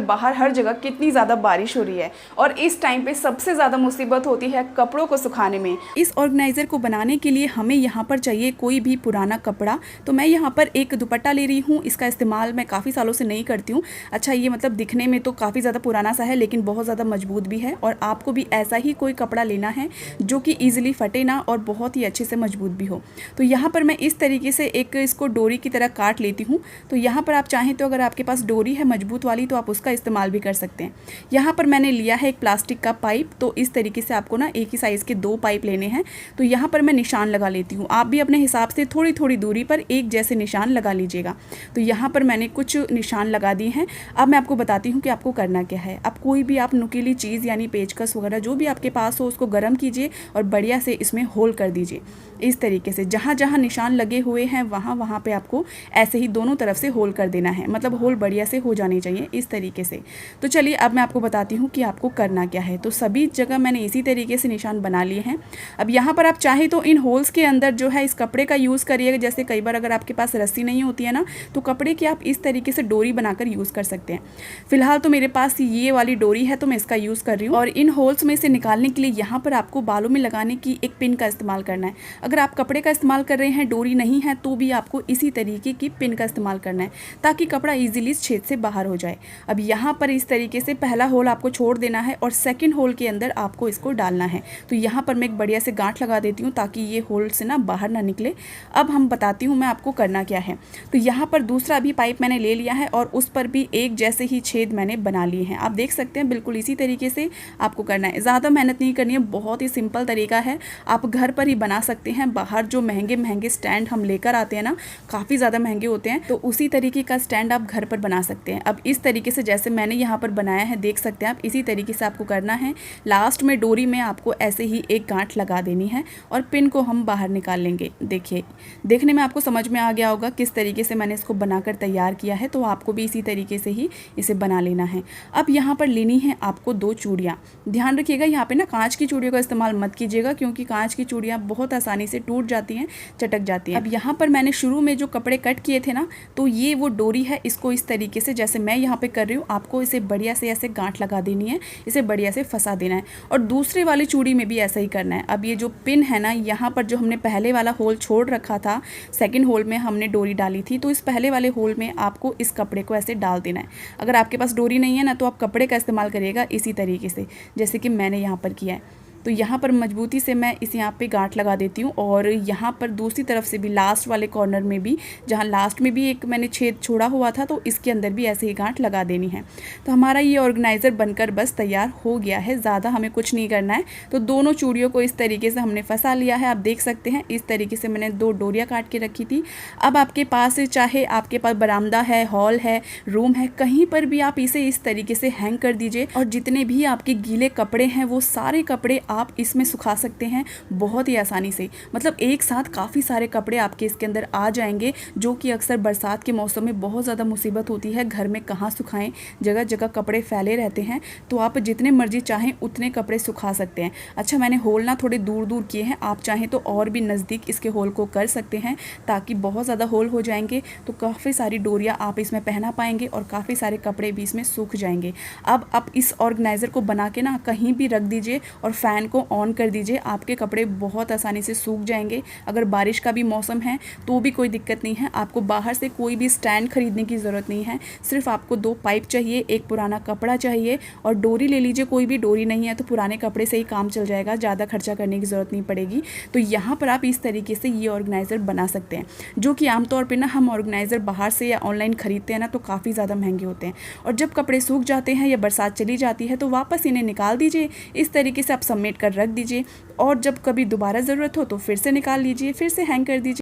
बाहर हर जगह कितनी ज़्यादा बारिश हो रही है और इस टाइम पे सबसे ज़्यादा मुसीबत होती है कपड़ों को सुखाने में। इस ऑर्गेनाइज़र को बनाने के लिए हमें यहाँ पर चाहिए कोई भी पुराना कपड़ा। तो मैं यहाँ पर एक दुपट्टा ले रही हूँ, इसका इस्तेमाल मैं काफ़ी सालों से नहीं करती हूँ। अच्छा, ये मतलब दिखने में तो काफ़ी ज़्यादा पुराना सा है लेकिन बहुत ज़्यादा मजबूत भी है। और आपको भी ऐसा ही कोई कपड़ा लेना है जो कि ईजिली फटे ना और बहुत ही अच्छे से मजबूत भी हो। तो यहाँ पर मैं इस तरीके से एक इसको डोरी की तरह काट लेती हूँ। तो यहाँ पर आप चाहें तो अगर आपके पास डोरी है मजबूत वाली तो आप उसका इस्तेमाल भी कर सकते हैं। यहाँ पर मैंने लिया है एक प्लास्टिक का पाइप। तो इस तरीके से आपको ना एक ही साइज़ के 2 पाइप लेने हैं। तो यहाँ पर मैं निशान लगा लेती हूँ। आप भी अपने हिसाब से थोड़ी थोड़ी दूरी पर एक जैसे निशान लगा लीजिएगा। तो यहाँ पर मैंने कुछ निशान लगा दिए हैं। अब मैं आपको बताती हूँ कि आपको करना क्या है। अब कोई भी आप नुकीली चीज़ यानी पेचकस वगैरह जो भी आपके पास हो उसको गर्म कीजिए और बढ़िया से इसमें होल कर दीजिए। इस तरीके से जहाँ जहाँ निशान लगे हुए हैं वहाँ पे आपको ऐसे ही दोनों तरफ से होल कर देना है, मतलब होल बढ़िया से हो जाने चाहिए इस तरीके से। तो चलिए अब मैं आपको बताती हूँ कि आपको करना क्या है। तो सभी जगह मैंने इसी तरीके से निशान बना लिए हैं। अब यहाँ पर आप चाहे तो इन होल्स के अंदर जो है इस कपड़े का यूज़ करिएगा। जैसे कई बार अगर आपके पास रस्सी नहीं होती है ना तो कपड़े की आप इस तरीके से डोरी बनाकर यूज़ कर सकते हैं। फिलहाल तो मेरे पास ये वाली डोरी है तो मैं इसका यूज़ कर रही हूँ। और इन होल्स में से निकालने के लिए यहाँ पर आपको बालों में लगाने की एक पिन का इस्तेमाल करना है। अगर आप कपड़े का इस्तेमाल कर रहे हैं, डोरी नहीं है, तो भी आपको इसी तरीके की पिन का इस्तेमाल करना है ताकि कपड़ा इजीली इस छेद से बाहर हो जाए। अब यहाँ पर इस तरीके से पहला होल आपको छोड़ देना है और सेकंड होल के अंदर आपको इसको डालना है। तो यहाँ पर मैं एक बढ़िया से गांठ लगा देती हूँ ताकि ये होल से ना बाहर ना निकले। अब हम बताती हूँ मैं आपको करना क्या है। तो यहाँ पर दूसरा भी पाइप मैंने ले लिया है और उस पर भी एक जैसे ही छेद मैंने बना लिए हैं। आप देख सकते हैं बिल्कुल इसी तरीके से आपको करना है। ज़्यादा मेहनत नहीं करनी है, बहुत ही सिंपल तरीका है, आप घर पर ही बना सकते हैं। बाहर जो महंगे महंगे स्टैंड हम लेकर आते हैं ना, काफ़ी ज़्यादा महंगे होते हैं, तो उसी तरीके का स्टैंड आप घर पर बना सकते हैं। अब इस तरीके से जैसे मैंने यहाँ पर बनाया है देख सकते हैं आप, इसी तरीके से आपको करना है। लास्ट में डोरी में आपको ऐसे ही एक गांठ लगा देनी है और पिन को हम बाहर निकाल लेंगे। देखिए, देखने में आपको समझ में आ गया होगा किस तरीके से मैंने इसको बनाकर तैयार किया है। तो आपको भी इसी तरीके से ही इसे बना लेना है। अब यहाँ पर लेनी है आपको 2 चूड़ियाँ। ध्यान रखिएगा यहाँ पे ना कांच की चूड़ियों का इस्तेमाल मत कीजिएगा क्योंकि कांच की चूड़ियाँ बहुत आसानी से टूट जाती हैं, चटक जाती हैं। अब यहाँ पर मैंने शुरू में जो कपड़े कट किए थे ना, तो ये वो डोरी है, इसको इस तरीके से जैसे मैं यहाँ पे कर रही हूँ आपको इसे बढ़िया से ऐसे गांठ लगा देनी है, इसे बढ़िया से फंसा देना है और दूसरे वाली चूड़ी में भी ऐसा ही करना है। अब ये जो पिन है ना, यहाँ पर जो हमने पहले वाला होल छोड़ रखा था, सेकंड होल में हमने डोरी डाली थी, तो इस पहले वाले होल में आपको इस कपड़े को ऐसे डाल देना है। अगर आपके पास डोरी नहीं है ना तो आप कपड़े का इस्तेमाल करिएगा इसी तरीके से जैसे कि मैंने यहाँ पर किया है। तो यहाँ पर मजबूती से मैं इस यहाँ पे गांठ लगा देती हूँ और यहाँ पर दूसरी तरफ से भी लास्ट वाले कॉर्नर में भी, जहाँ लास्ट में भी एक मैंने छेद छोड़ा हुआ था, तो इसके अंदर भी ऐसे ही गांठ लगा देनी है। तो हमारा ये ऑर्गेनाइज़र बनकर बस तैयार हो गया है। ज़्यादा हमें कुछ नहीं करना है। तो दोनों चूड़ियों को इस तरीके से हमने फंसा लिया है। आप देख सकते हैं इस तरीके से मैंने 2 डोरियाँ काट के रखी थी। अब आपके पास चाहे आपके पास बरामदा है, हॉल है, रूम है, कहीं पर भी आप इसे इस तरीके से हैंग कर दीजिए और जितने भी आपके गीले कपड़े हैं वो सारे कपड़े आप इसमें सुखा सकते हैं बहुत ही आसानी से। मतलब एक साथ काफ़ी सारे कपड़े आपके इसके अंदर आ जाएंगे, जो कि अक्सर बरसात के मौसम में बहुत ज़्यादा मुसीबत होती है। घर में कहाँ सुखाएं, जगह जगह कपड़े फैले रहते हैं। तो आप जितने मर्जी चाहें उतने कपड़े सुखा सकते हैं। अच्छा, मैंने होल ना थोड़े दूर दूर किए हैं, आप चाहें तो और भी नज़दीक इसके होल को कर सकते हैं ताकि बहुत ज़्यादा होल हो जाएंगे। तो काफ़ी सारी डोरियाँ आप इसमें पहना पाएंगे और काफ़ी सारे कपड़े भी इसमें सूख जाएंगे। अब आप इस ऑर्गेनाइज़र को बना के ना कहीं भी रख दीजिए और फ़ैन को ऑन कर दीजिए, आपके कपड़े बहुत आसानी से सूख जाएंगे। अगर बारिश का भी मौसम है तो भी कोई दिक्कत नहीं है। आपको बाहर से कोई भी स्टैंड खरीदने की ज़रूरत नहीं है। सिर्फ आपको 2 पाइप चाहिए, एक पुराना कपड़ा चाहिए और डोरी ले लीजिए। कोई भी डोरी नहीं है तो पुराने कपड़े से ही काम चल जाएगा, ज़्यादा खर्चा करने की ज़रूरत नहीं पड़ेगी। तो यहाँ पर आप इस तरीके से ये ऑर्गेनाइज़र बना सकते हैं, जो कि आमतौर पर ना हम ऑर्गेनाइज़र बाहर से या ऑनलाइन खरीदते हैं ना तो काफ़ी ज़्यादा महंगे होते हैं। और जब कपड़े सूख जाते हैं या बरसात चली जाती है तो वापस इन्हें निकाल दीजिए। इस तरीके से आप समेट कर रख दीजिए और जब कभी दोबारा ज़रूरत हो तो फिर से निकाल लीजिए, फिर से हैंग कर दीजिए।